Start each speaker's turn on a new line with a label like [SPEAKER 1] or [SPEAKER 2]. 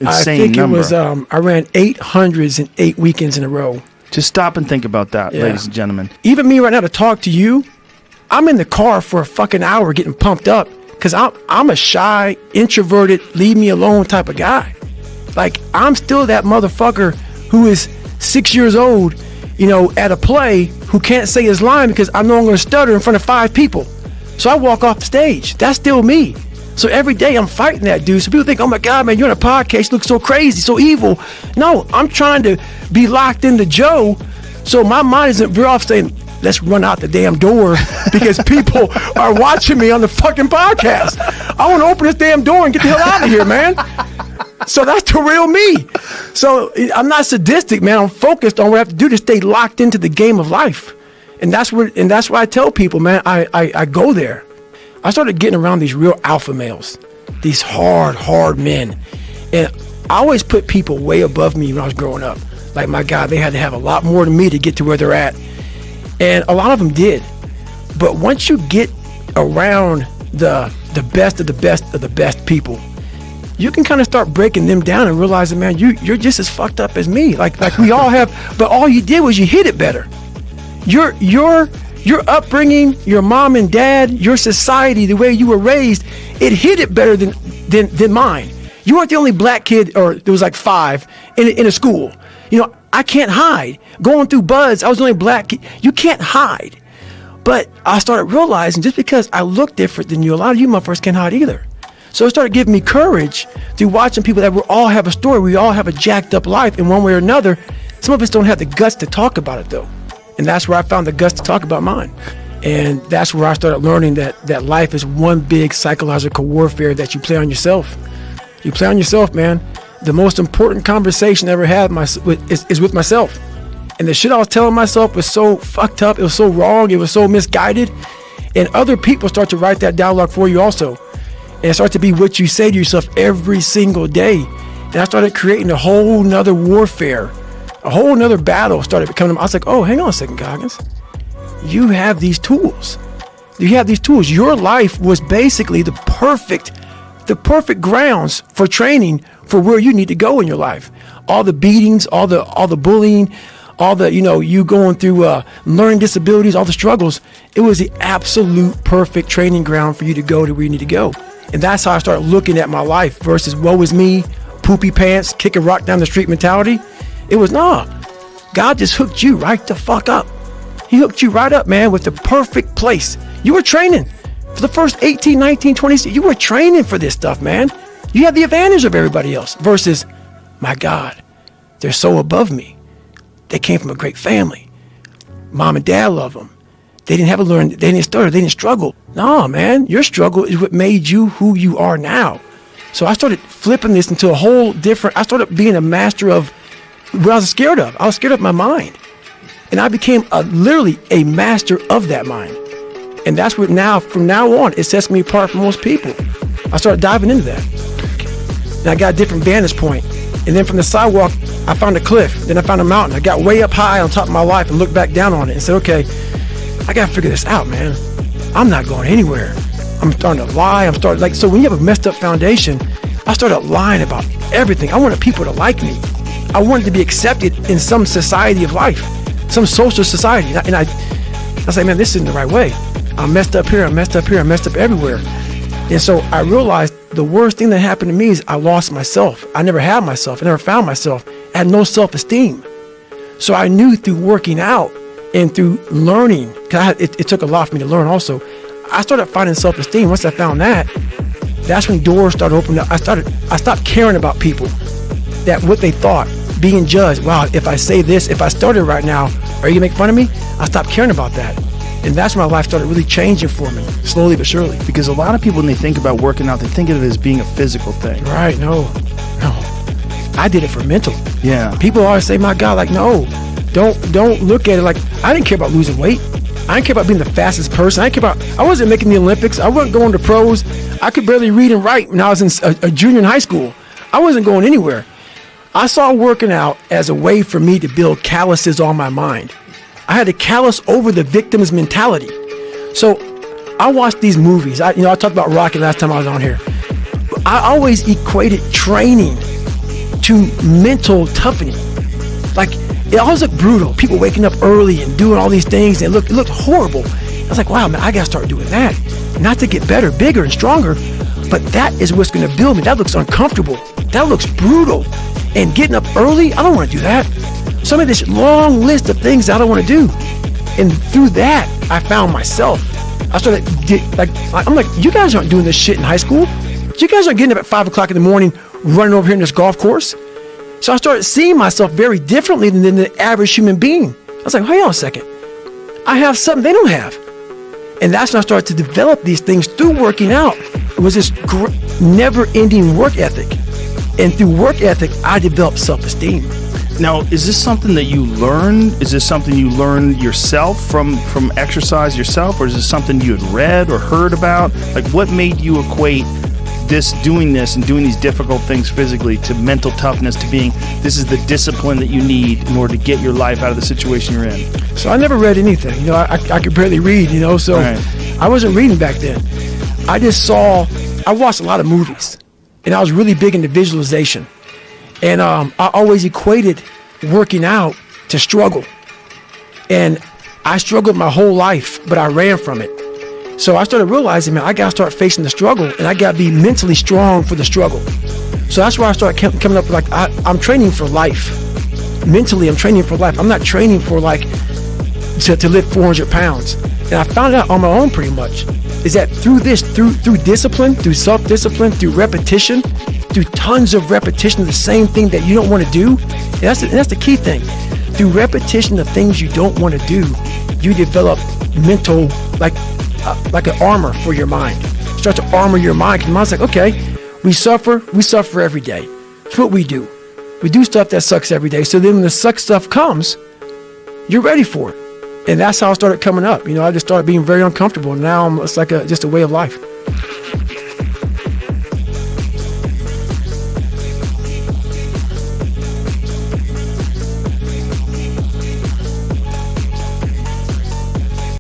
[SPEAKER 1] insane number.
[SPEAKER 2] I think it was, I ran 808 weekends in a row.
[SPEAKER 1] Just stop and think about that, ladies and gentlemen.
[SPEAKER 2] Even me right now to talk to you, I'm in the car for a fucking hour getting pumped up because I'm a shy, introverted, leave me alone type of guy. Like, I'm still that motherfucker who is 6 years old, at a play, who can't say his line because I know I'm going to stutter in front of 5 people. So I walk off the stage. That's still me. So every day I'm fighting that dude. So people think, oh my God, man, you're on a podcast, you look so crazy, so evil. No, I'm trying to be locked into Joe. So my mind isn't veer off saying, let's run out the damn door because people are watching me on the fucking podcast. I want to open this damn door and get the hell out of here, man. So that's the real me. So I'm not sadistic, man. I'm focused on what I have to do to stay locked into the game of life. And that's why I tell people, man, I go there. I started getting around these real alpha males, these hard men. And I always put people way above me when I was growing up. Like, my God, they had to have a lot more than me to get to where they're at. And a lot of them did. But once you get around the best of the best of the best people, you can kind of start breaking them down and realizing, man, you're just as fucked up as me. Like we all have, but all you did was you hit it better. Your upbringing, your mom and dad, your society, the way you were raised, it hit it better than mine. You weren't the only black kid, or there was like 5 in a school. I can't hide. Going through buds, I was the only black kid. You can't hide. But I started realizing, just because I look different than you, a lot of you motherfuckers can't hide either. So it started giving me courage through watching people that we all have a story. We all have a jacked up life in one way or another. Some of us don't have the guts to talk about it though. And that's where I found the guts to talk about mine. And that's where I started learning that life is one big psychological warfare that you play on yourself. You play on yourself, man. The most important conversation I ever had is with myself. And the shit I was telling myself was so fucked up. It was so wrong. It was so misguided. And other people start to write that dialogue for you also. And it starts to be what you say to yourself every single day. And I started creating a whole nother warfare. A whole nother battle started becoming. I was like, oh, hang on a second, Goggins. You have these tools. You have these tools. Your life was basically the perfect grounds for training for where you need to go in your life. All the beatings, all the bullying, all the, you going through learning disabilities, all the struggles. It was the absolute perfect training ground for you to go to where you need to go. And that's how I started looking at my life versus woe is me, poopy pants, kick a rock down the street mentality. It was, God just hooked you right the fuck up. He hooked you right up, man, with the perfect place. You were training for the first 18, 19, 20, you were training for this stuff, man. You had the advantage of everybody else versus, my God, they're so above me. They came from a great family. Mom and dad love them. They didn't have to learn, they didn't stutter, they didn't struggle. No, man, your struggle is what made you who you are now. So I started flipping this into a whole different, I started being a master of what I was scared of. I was scared of my mind. And I became literally a master of that mind. And that's what from now on, it sets me apart from most people. I started diving into that. And I got a different vantage point. And then from the sidewalk, I found a cliff. Then I found a mountain. I got way up high on top of my life and looked back down on it and said, okay, I got to figure this out, man. I'm not going anywhere. I'm starting to lie. So when you have a messed up foundation, I started lying about everything. I wanted people to like me. I wanted to be accepted in some society of life, some social society. And I was like, man, this isn't the right way. I'm messed up here. I'm messed up here. I'm messed up everywhere. And so I realized the worst thing that happened to me is I lost myself. I never had myself. I never found myself. I had no self-esteem. So I knew through working out and through learning, because it took a lot for me to learn also, I started finding self-esteem. Once I found that, that's when doors started opening up. I stopped caring about people, that what they thought, being judged. Wow, if I say this, if I started right now, are you gonna make fun of me? I stopped caring about that. And that's when my life started really changing for me, slowly but surely.
[SPEAKER 1] Because a lot of people, when they think about working out, they think of it as being a physical thing.
[SPEAKER 2] Right, no. I did it for mental.
[SPEAKER 1] Yeah.
[SPEAKER 2] People always say, my God, like, no, don't look at it like, I didn't care about losing weight. I didn't care about being the fastest person. I wasn't making the Olympics. I wasn't going to pros. I could barely read and write when I was in a junior in high school. I wasn't going anywhere. I saw working out as a way for me to build calluses on my mind. I had to callous over the victim's mentality. So I watched these movies. I talked about Rocky last time I was on here. I always equated training to mental toughening. Like, it always looked brutal. People waking up early and doing all these things, and it looked horrible. I was like, wow, man, I gotta start doing that. Not to get better, bigger, and stronger, but that is what's gonna build me. That looks uncomfortable. That looks brutal. And getting up early, I don't wanna do that. So I made this long list of things I don't wanna do. And through that, I found myself. I started, I'm like, you guys aren't doing this shit in high school. You guys aren't getting up at 5 o'clock in the morning, running over here in this golf course. So I started seeing myself very differently than the average human being. I was like, hold on a second. I have something they don't have. And that's when I started to develop these things through working out. It was this never-ending work ethic. And through work ethic, I developed self-esteem.
[SPEAKER 1] Now, is this something that you learned? Is this something you learned yourself from exercise yourself? Or is this something you had read or heard about? Like, what made you equate doing this and doing these difficult things physically to mental toughness, to being, this is the discipline that you need in order to get your life out of the situation you're in?
[SPEAKER 2] So I never read anything. You know, I could barely read, you know, so right. I wasn't reading back then. I watched a lot of movies, and I was really big into visualization. And I always equated working out to struggle. And I struggled my whole life, but I ran from it. So I started realizing, man, I got to start facing the struggle, and I got to be mentally strong for the struggle. So that's where I started coming up with, like, I'm training for life. Mentally, I'm training for life. I'm not training for, like, to lift 400 pounds. And I found out on my own pretty much, is that through discipline, through self-discipline, through repetition, through tons of repetition of the same thing that you don't want to do, and that's the key thing. Through repetition of things you don't want to do, you develop mental, like an armor for your mind. Start to armor your mind. Because mind's like, okay, we suffer every day. That's what we do. We do stuff that sucks every day. So then when the suck stuff comes, you're ready for it. And that's how I started coming up. You know, I just started being very uncomfortable. And now it's like just a way of life.